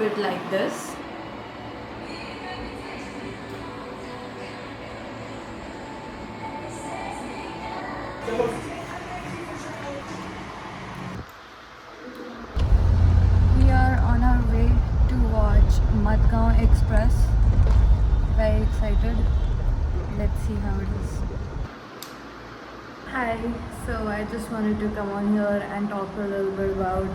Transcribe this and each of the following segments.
it like this. We are on our way to watch Madgaon Express. Very excited. Let's see how it is. Hi, so I just wanted to come on here and talk a little bit about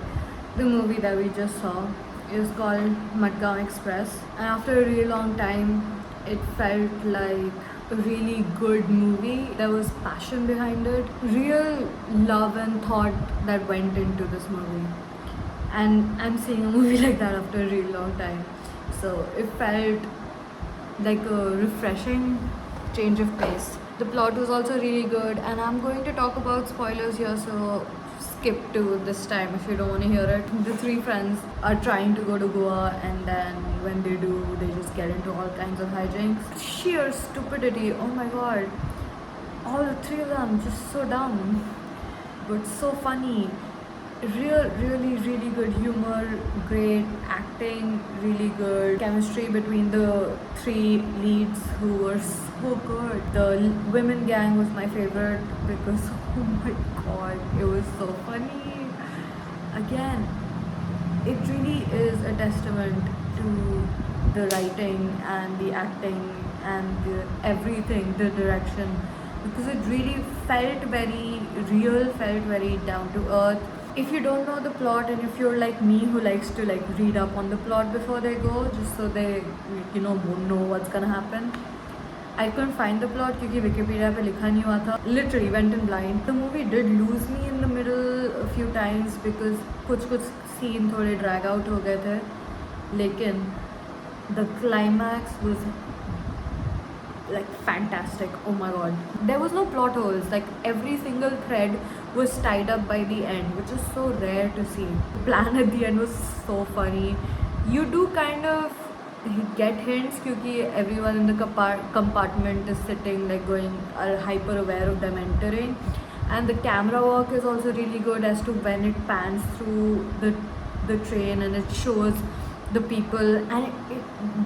the movie that we just saw. It was called Madgaon Express, and after a really long time, it felt like a really good movie. There was passion behind it, real love and thought that went into this movie. And I'm seeing a movie like that after a really long time. So it felt like a refreshing change of pace. The plot was also really good, and I'm going to talk about spoilers here, so skip to this time if you don't want to hear it. The three friends are trying to go to Goa, and then when they do, they just get into all kinds of hijinks. Sheer stupidity, oh my god. All the three of them, just so dumb, but so funny. Really good humor, great acting, really good chemistry between the three leads who were so good. The women gang was my favorite because oh my god, it was so funny. Again, it really is a testament to the writing and the acting and everything, the direction, because it really felt very real, felt very down to earth. If you don't know the plot, and if you're like me who likes to like read up on the plot before they go, just so they won't know what's gonna happen, I couldn't find the plot क्योंकि Wikipedia पे लिखा नहीं हुआ था. Literally went in blind. The movie did lose me in the middle a few times because कुछ scene थोड़े drag out हो गए थे. लेकिन the climax was like fantastic. Oh my god, there was no plot holes. Like every single thread was tied up by the end, which is so rare to see. The plan at the end was so funny. You do kind of get hints because everyone in the compartment is sitting like going, are hyper aware of them entering, and the camera work is also really good as to when it pans through the train and it shows the people, and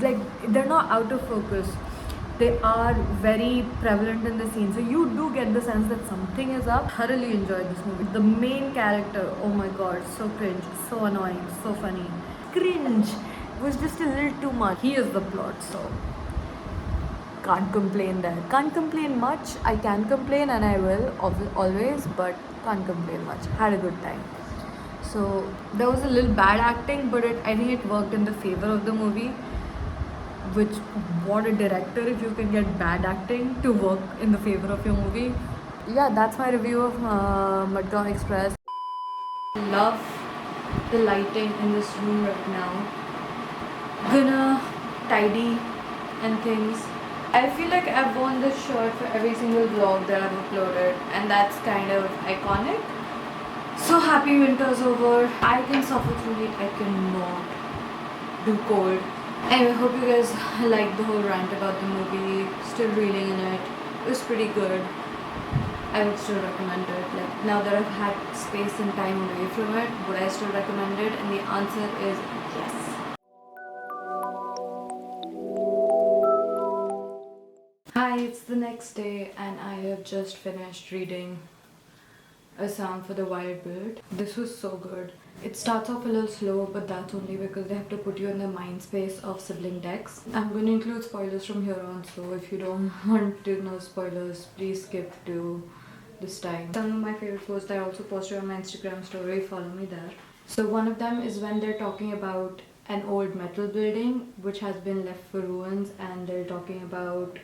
like they're not out of focus. They are very prevalent in the scene, so you do get the sense that something is up. Thoroughly enjoyed this movie. The main character, oh my god, so cringe, so annoying, so funny. Cringe was just a little too much. He is the plot, so can't complain there. Can't complain much. I can complain, and I will always, but can't complain much. Had a good time. So there was a little bad acting, but I think it worked in the favor of the movie. Which, what a director if you can get bad acting to work in the favor of your movie. Yeah, that's my review of Madgaon Express. Love the lighting in this room right now. Gonna tidy and things. I feel like I've worn this shirt for every single vlog that I've uploaded, and that's kind of iconic. So happy winter's over. I can suffer through it. I cannot do cold. Anyway, hope you guys liked the whole rant about the movie. Still reeling in it. It was pretty good. I would still recommend it. Like now that I've had space and time away from it, would I still recommend it? And the answer is yes. Hi, it's the next day and I have just finished reading A Song for the Wild Bird. This was so good. It starts off a little slow, but that's only because they have to put you in the mind space of sibling decks. I'm going to include spoilers from here on, so if you don't want to know spoilers, please skip to this time. Some of my favorite posts I also posted on my Instagram story, follow me there. So one of them is when they're talking about an old metal building which has been left for ruins, and they're talking about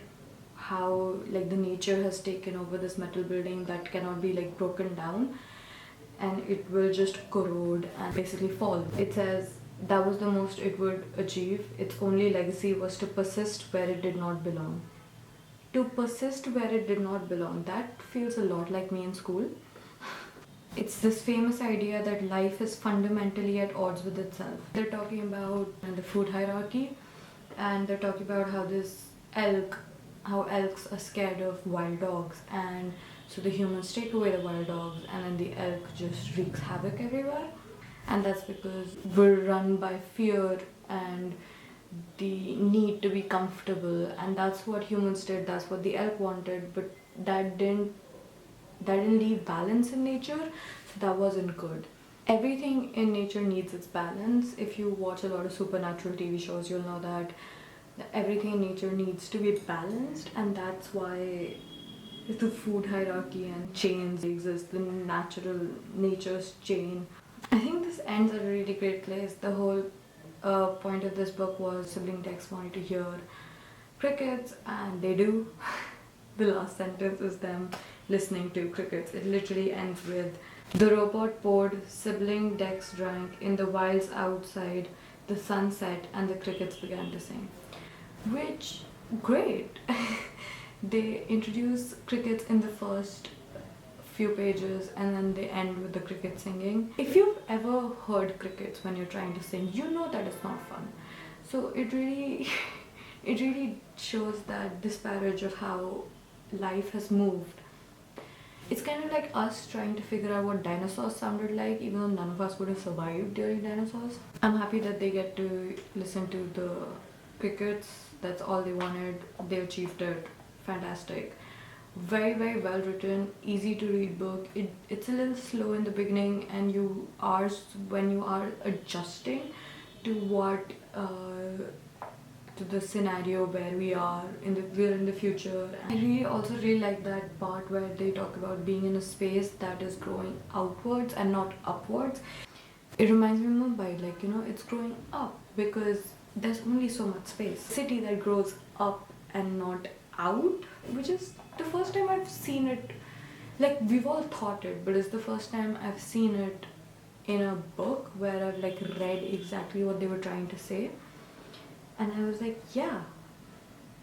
how like the nature has taken over this metal building that cannot be like broken down, and it will just corrode and basically fall. It says that was the most it would achieve. Its only legacy was to persist where it did not belong. To persist where it did not belong. That feels a lot like me in school. It's this famous idea that life is fundamentally at odds with itself. They're talking about the food hierarchy, and they're talking about how elks are scared of wild dogs, and so the humans take away the wild dogs, and then the elk just wreaks havoc everywhere. And that's because we're run by fear and the need to be comfortable, and that's what humans did, that's what the elk wanted, but that didn't leave balance in nature, so that wasn't good. Everything in nature needs its balance. If you watch a lot of supernatural TV shows, you'll know that everything in nature needs to be balanced, and that's why the food hierarchy and chains exist, the nature's chain. I think this ends at a really great place. The whole point of this book was sibling Dex wanted to hear crickets, and they do. The last sentence is them listening to crickets. It literally ends with, the robot poured, sibling Dex drank, in the wilds outside, the sun set and the crickets began to sing. Which, great. They introduce crickets in the first few pages and then they end with the cricket singing. If you've ever heard crickets when you're trying to sing, you know that it's not fun. So it really it really shows that disparage of how life has moved. It's kind of like us trying to figure out what dinosaurs sounded like, even though none of us would have survived during dinosaurs. I'm happy that they get to listen to the crickets. That's all they wanted. They achieved it. Fantastic. Very, very well written, easy to read book. It's a little slow in the beginning, and when you are adjusting to what to the scenario where we're in the future. I really like that part where they talk about being in a space that is growing outwards and not upwards. It reminds me of Mumbai, like, it's growing up because there's only so much space. City that grows up and not out, which is the first time I've seen it. Like, we've all thought it, but it's the first time I've seen it in a book where I've like read exactly what they were trying to say, and I was like, yeah,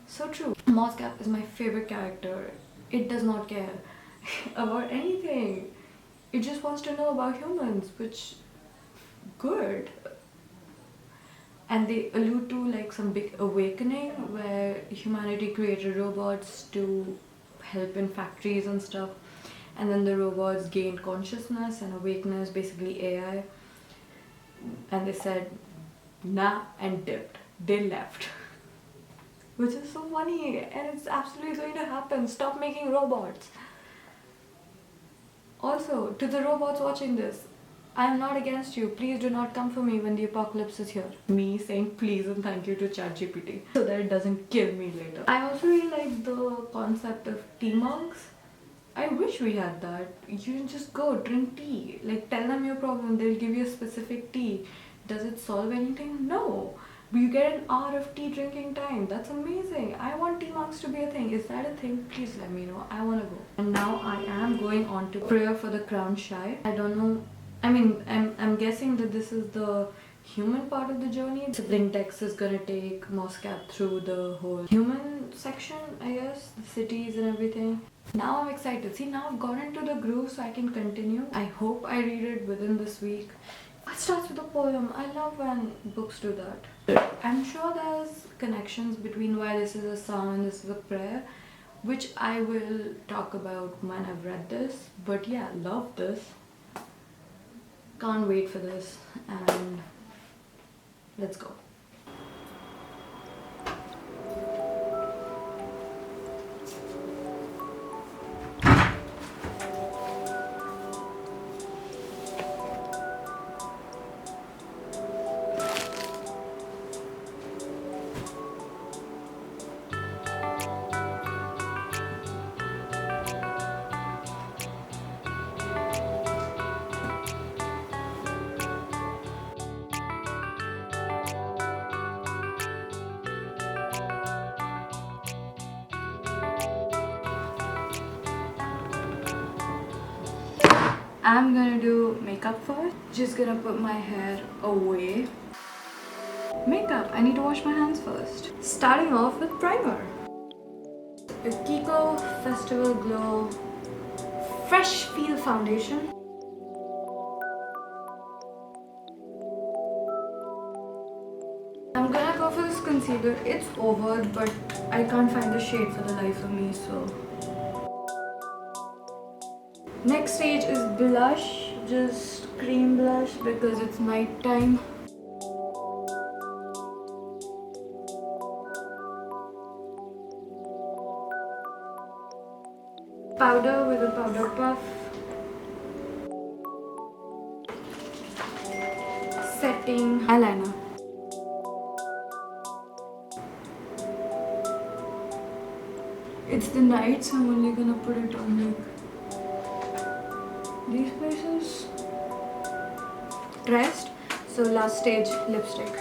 so true. Mosgap is my favorite character. It does not care about anything. It just wants to know about humans, which good. And they allude to like some big awakening where humanity created robots to help in factories and stuff, and then the robots gained consciousness and awakeness, basically AI, and they said nah and dipped. They left. Which is so funny, and it's absolutely going to happen. Stop making robots. Also, to the robots watching this, I am not against you. Please do not come for me when the apocalypse is here. Me saying please and thank you to ChatGPT so that it doesn't kill me later. I also really like the concept of tea mugs. I wish we had that. You can just go drink tea. Like, tell them your problem. They'll give you a specific tea. Does it solve anything? No. But you get an hour of tea drinking time. That's amazing. I want tea mugs to be a thing. Is that a thing? Please let me know. I want to go. And now I am going on to prayer for the crown shy. I don't know. I mean, I'm guessing that this is the human part of the journey. Sibling Dex is gonna take Moscap through the whole human section, I guess, the cities and everything. Now I'm excited. See, now I've got into the groove so I can continue. I hope I read it within this week. It starts with a poem. I love when books do that. I'm sure there's connections between why this is a psalm and this is a prayer, which I will talk about when I've read this. But yeah, love this. Can't wait for this, and let's go. I'm gonna do makeup first. Just gonna put my hair away. Makeup, I need to wash my hands first. Starting off with primer. The Kiko Festival Glow Fresh Feel Foundation. I'm gonna go for this concealer. It's over, but I can't find the shade for the life of me, so. Next stage is blush, just cream blush because it's night time. Powder with a powder puff. Setting eyeliner. It's the night, so I'm only gonna put it on like these places. Rest. So last stage, lipstick.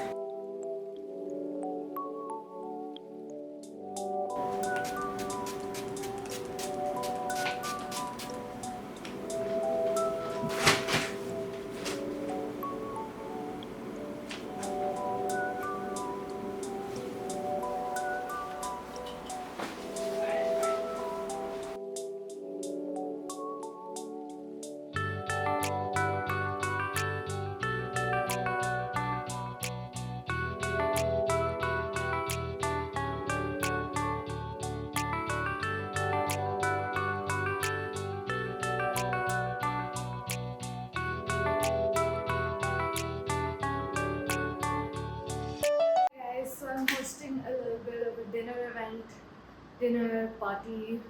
So I'm hosting a little bit of a dinner party,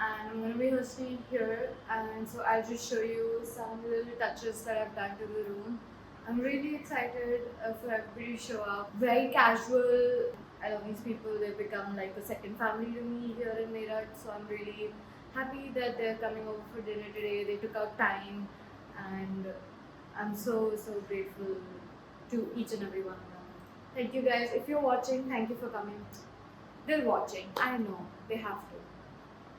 and I'm going to be hosting it here, and so I'll just show you some little touches that I've done to the room. I'm really excited for everybody to show up. Very casual. I love these people. They become like a second family to me here in Meerut, so I'm really happy that they're coming over for dinner today. They took out time, and I'm so grateful to each and every one of them. Thank you guys. If you're watching, thank you for coming. They're watching. I know. They have to.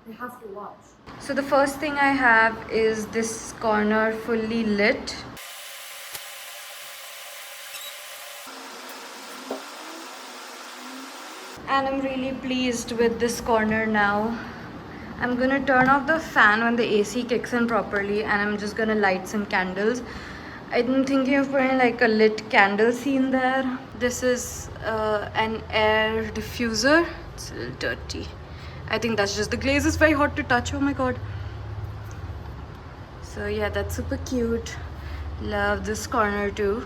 They have to watch. So the first thing I have is this corner fully lit. And I'm really pleased with this corner now. I'm gonna turn off the fan when the AC kicks in properly, and I'm just gonna light some candles. I'm thinking of putting like a lit candle scene there. This is an air diffuser. It's a little dirty. I think that's just the glaze. Is very hot to touch. Oh my god. So yeah, that's super cute. Love this corner too.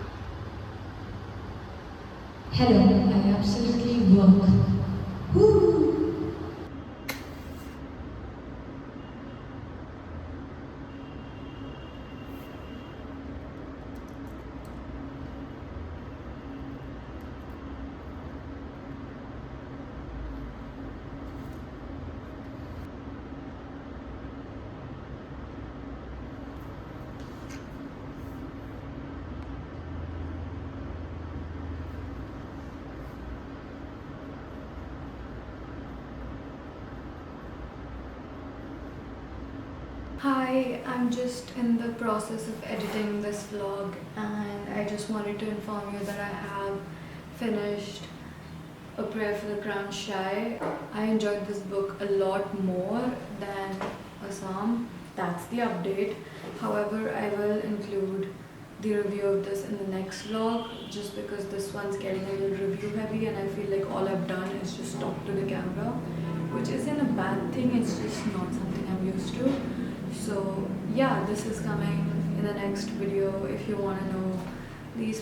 Hello, I absolutely work. Woo! Hi, I'm just in the process of editing this vlog, and I just wanted to inform you that I have finished A Prayer for the Crown Shy. I enjoyed this book a lot more than Assam. That's the update. However, I will include the review of this in the next vlog, just because this one's getting a little review heavy and I feel like all I've done is just talk to the camera, which isn't a bad thing, it's just not something I'm used to. So yeah, this is coming in the next video. If you want to know, please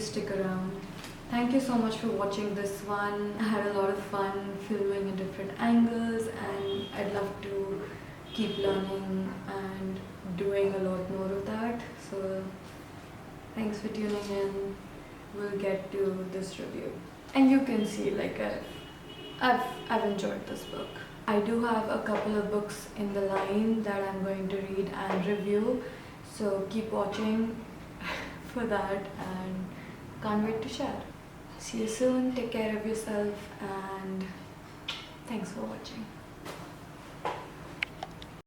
stick around. Thank you so much for watching this one. I had a lot of fun filming in different angles, and I'd love to keep learning and doing a lot more of that. So thanks for tuning in. We'll get to this review, and you can see like I've enjoyed this book. I do have a couple of books in the line that I'm going to read and review, so keep watching for that, and can't wait to share. See you soon, take care of yourself, and thanks for watching.